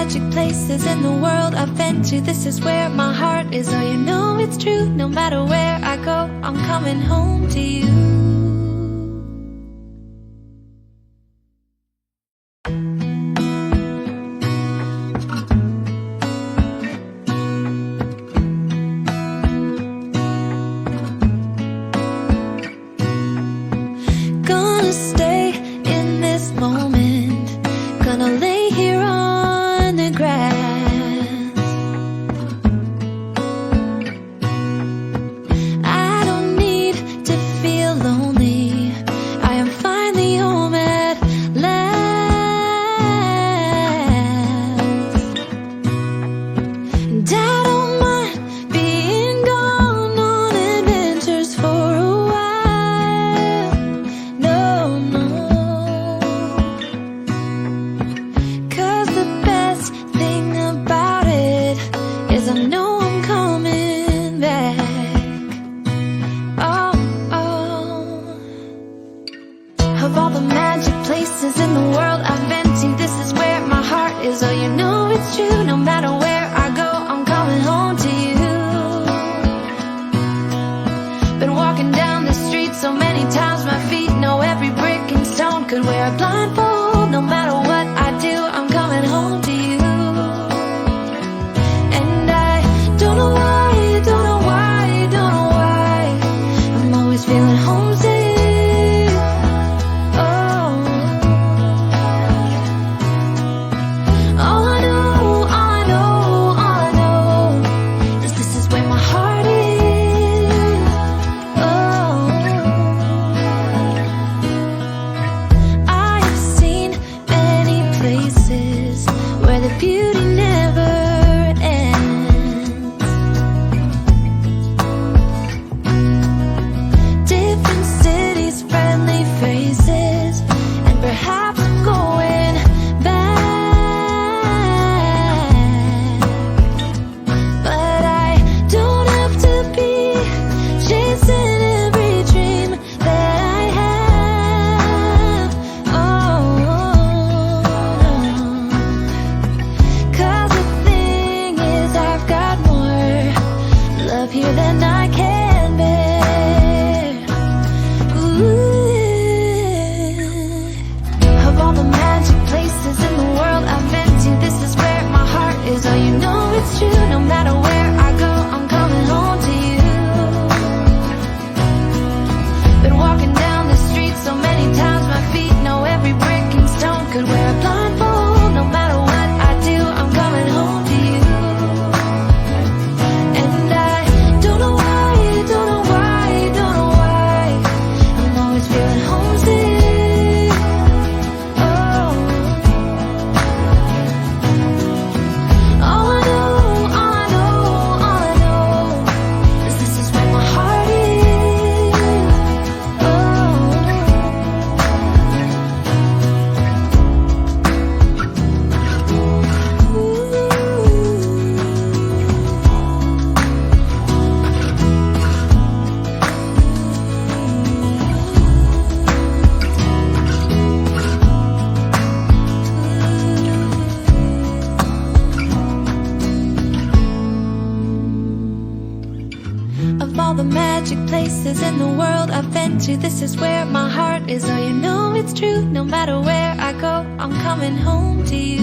magic places in the world I've been to, this is where my heart is. Oh, you know it's true, no matter where I go, I'm coming home to you. Gonna stay in this moment, gonna lay here on the grass. I don't need to feel lonely, I am finally home at last. And I don't mind being gone on adventures for a while. No, no, 'cause the best thing about it is I know I'm coming back. Oh, oh. Of all the magic places in the world I've been to, this is where my heart is. Oh, you know it's true, no matter where I go, I'm coming home to you. Been walking down the street so many times, my feet know every brick and stone. Could wear a blindfold, no matter what I do, I'm coming home to you. And I don't know why, don't know why, don't know why, I'm always feeling homesick. Oh, all I know, all I know, all I know is this is where my heart is. Oh, I've seen many places where the beauty never ends. Different cities, friendly faces, and perhaps I'm going back. But I don't have to be chasing every dream that I have. Oh, no. 'Cause the thing is, I've got more love here than I can bear. Ooh. Of all the magic places in the world I've been to, this is where my heart is. Oh, you know it's true, no matter where I go, I'm coming home to you. Been walking down the street so many times, my feet know every brick and stone. Could wear a blindfold, no matter what I do, I'm coming home to you. And I don't know why, don't know why, don't know why, I'm always feeling homesick. Oh, all I know, all I know, all I know is this is where my heart is. Oh, of all the magic places in the world I've been to, this is where my heart is. Oh, you know it's true, no matter where I go, I'm coming home to you.